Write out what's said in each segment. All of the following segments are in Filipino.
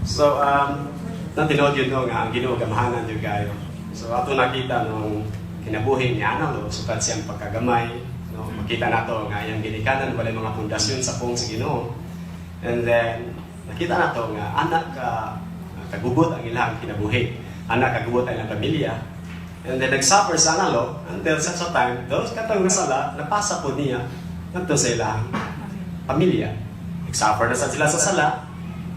So, natinood yun no, nga ang Ginoo gamahanan yun kayo. So, ato nakita nung kinabuhi ni Ana, no, sukat siyang pagkagamay. No, makita nato nga yung ginikanan, wala mga pundasyon sa pong si Ginoo. And then, nakita nato nga anak kagubot ang ilang kinabuhi. Anak kagubot ang ilang pamilya. And then, nagsuffer sa analo until sa time, those katong nasala, napasa po niya nagto sa ilang pamilya. Nagsuffer na sila sa sala.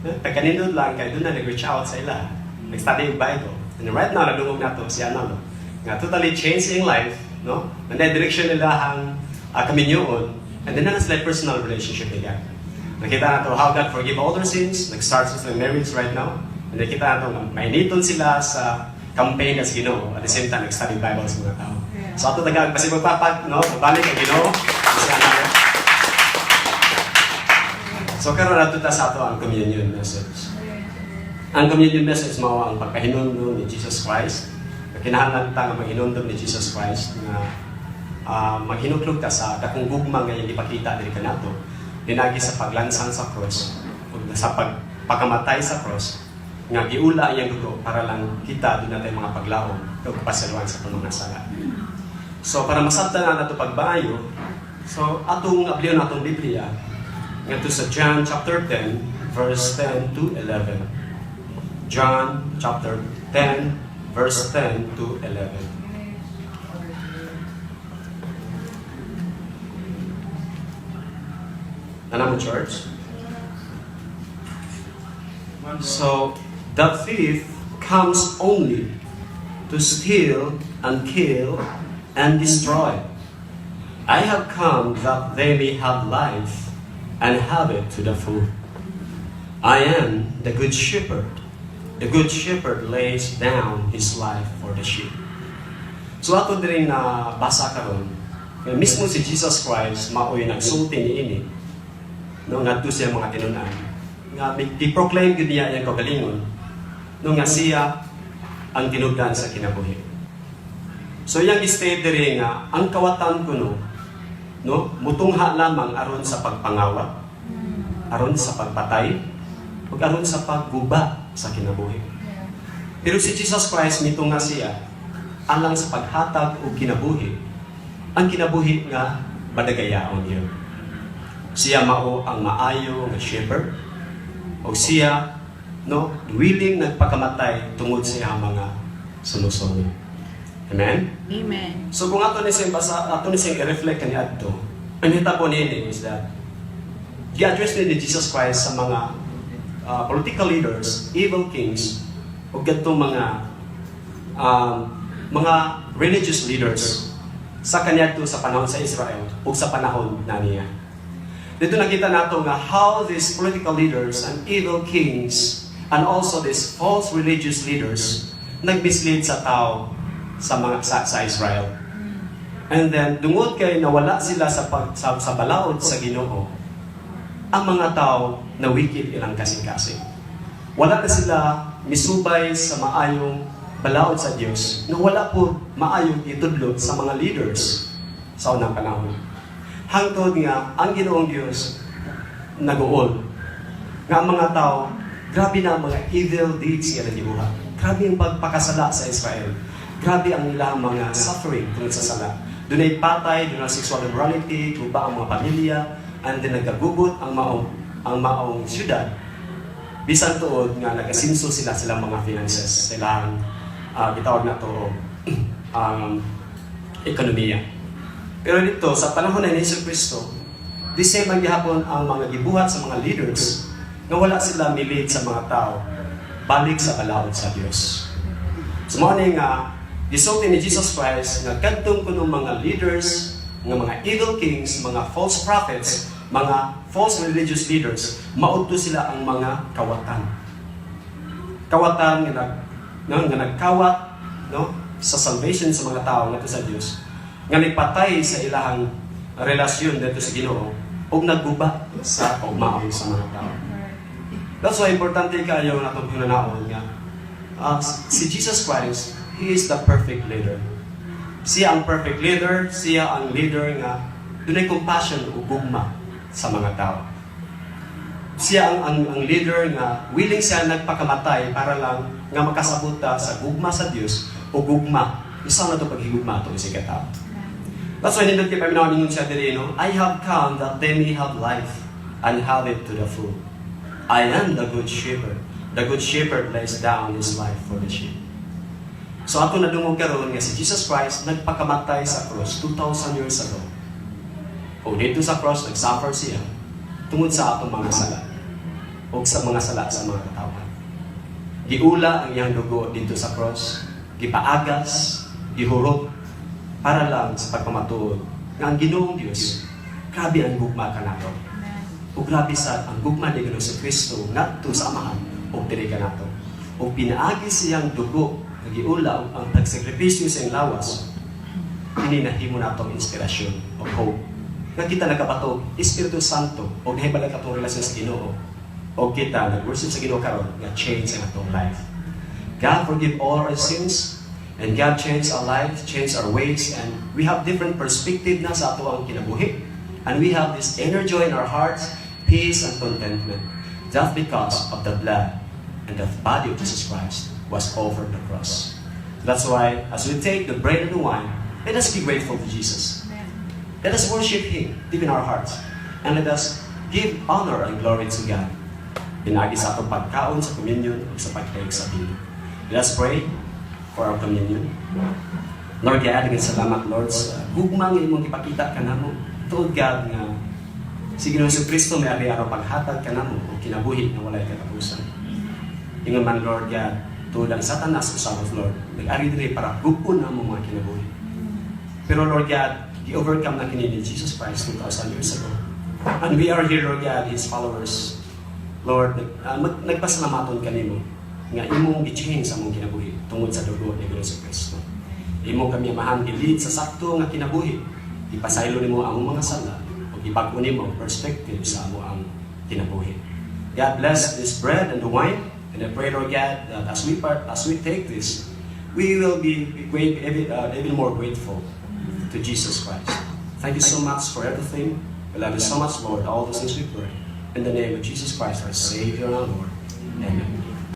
Pagkaninod lang, kaya doon na nag-reach out sa ila. Nag-study yung Bible. And right now, nadungog na to si Analo. Nga totally changed yung life, no? And then, direction nila ang kaminyoon. And then, na sila personal relationship nila. Nakita na to how God forgive all their sins. Nag-start sa marriage right now. And nakita na to, mainiton sila sa campaign na si Ginoo. At the same time, nag-study Bible sa mga tao. So, ato taga, kasi magpapag, no? Magbalik ang Ginoo. Si Analo. So, karon nato ta sa ato ang communion message. Ang communion message mao ang pagkahinumdum ni Jesus Christ. Kinahanglan ta nga maghinumdum ni Jesus Christ na maghinuklog ta sa dakong gugma nga ipakita diri kanato dinagi sa paglansang sa cross ug sa pagpakamatay sa cross nga giula iyang dugo para lang kita dunay natay mga paglaom ug pasaluan sa tanong sala. So, para masabtan na nato pagbayo, so atong abliyon atong Biblia ngadto sa John chapter 10 verse 10 to 11. John chapter 10 verse 10 to 11. Ano mo, church? So, the thief comes only to steal and kill and destroy. I have come that they may have life and have it to the full. I am the good shepherd. The good shepherd lays down his life for the sheep. So ato din na basa karon, mismo si Jesus Christ maoy nagsulti niini. No ngadto siya mga tinunan. Nga i-proclaim gid niya ang kagalingon. No nga siya ang tinubdan sa kinabuhi. So yang state diri nga ang kawatan kuno no mutungha lamang aron sa pagpangawat, aron sa pagpatay, ug aron sa pagguba sa kinabuhi. Pero si Jesus Christ mitunga siya alang sa paghatag og kinabuhi. Ang kinabuhi nga badagayaon niya. Siya mao ang maayo nga shepherd o siya no willing nagpakamatay tungod sa iyang mga sunod-sunod. Amen? Amen. So kung ato ni siyang basa, ato ni siyang i-reflect kani adto, ang hitabo nini is that gi-address ni Jesus Christ sa mga political leaders, evil kings, o gatong mga religious leaders sa kaniadto sa panahon sa Israel o sa panahon na niya. Dito nakita nato nga how these political leaders and evil kings and also these false religious leaders nag-mislead sa tao sa Israel. And then dungod kay nawala sila sa balaod sa Ginoo, ang mga tao na wicked ilang kasing-kasing. Wala na sila misubay sa maayong balaod sa Dios. No wala po maayong itudlo sa mga leaders sa unang panahon. Hangtod nga ang Ginoong Dios nag-uol. Nga ang mga tao, grabe na ang mga evil deeds nga nagibuhat. Grabe ang pagpakasala sa Israel. Grabe ang ilang mga suffering tungkol sa sala. Dunay patay, dunay sexual immorality, guba ang mga pamilya, and then nagkagubot ang maong syudad. Bisan tuod nga nagasinso silang mga finances, silang gitawag na to ekonomiya. Pero dito, sa panahon ni Yesu Cristo, di same ang gihapon ang mga gibuhat sa mga leaders na wala sila milit sa mga tao, balik sa balaod sa Diyos. So mga nga, gisulti ni Jesus Christ nga kadtong kuno mga leaders, nga mga evil kings, mga false prophets, mga false religious leaders, maudto sila ang mga kawatan. Kawatan nga nagkawat no sa salvation sa mga tao ngadto sa Dios. Nga nagpatay sa ilahang relasyon dito sa Ginoo ug nagguba sa pagmaon sa mga tao. That's why importante kayo na itong pinanaon nga si Jesus Christ, He is the perfect leader. Siya ang perfect leader, siya ang leader nga dunay compassion o gugma sa mga tao. siya ang leader nga willing siya nagpakamatay para lang nga makasabuta sa gugma sa Dios o gugma. Isa na ito paghigugma ito si katao. That's why nindot kay paminaw ningon siya diri, no? I have come that they may have life and have it to the full. I am the good shepherd. The good shepherd lays down his life for the sheep. So ato na dungog karon nga si Jesus Christ nagpakamatay sa cross 2,000 years ago. O dito sa cross nagsuffer siya tungod sa atong mga sala o sa mga sala sa mga katawan. Giula ang iyang dugo dito sa cross, gipaagas, gihurot para lang sa pagpamatuod nga ang Ginoong Dios grabe ang gugma kanato. O grabe sa ang gugma ni Ginoong si Kristo ngadto sa Amahan o diri kanato. O pinaagi siyang dugo nga giula ang pagsakripisyo sa iyang lawas. Kini nahimo natong inspirasyon o hope. Nga kita nagkapatog, Espiritu Santo, o nahibalag atong relasyon sa Ginoo, o kita nag-worship sa Ginoo karon nga change ang atong life. God forgive all our sins, and God change our life, change our ways, and we have different perspective na sa ato ang kinabuhi. And we have this inner joy in our hearts, peace and contentment, just because of the blood and the body of Jesus Christ was over the cross. That's why, as we take the bread and the wine, let us be grateful to Jesus. Let us worship Him deep in our hearts. And let us give honor and glory to God. Pinagi sa atong pagkaon sa communion o sa pagkaig sa bino. Let us pray for our communion. Lord God, salamat Lord sa gugmang imong ipakita ka namo. Tuod God nga si Ginoong Kristo may ari-araw paghatag ka namo o kinabuhi na walay katapusan. Ingon man Lord God, tuod ang Satanas usab of Lord, nag-ari diri para gugpon namo mga kinabuhi. Pero Lord God, i-overcome na kini ni Jesus Christ 2,000 years ago. And we are here, Lord God, His followers. Lord, nagpasalamaton kanimo nga imong gi-change sa among kinabuhi tungod sa dugo ni Ginoong Kristo. Imo kami amahan gilid sa sakto nga kinabuhi. Ipasaylo nimo ang mga sala o ibag-o nimo ang perspective sa amo ang kinabuhi. God bless this bread and the wine, and I pray, Lord God, that as we take this, we will be even more grateful to Jesus Christ. Thank you so much for everything. We love you so much, Lord. All those things we pray. In the name of Jesus Christ, our Savior and our Lord. Amen.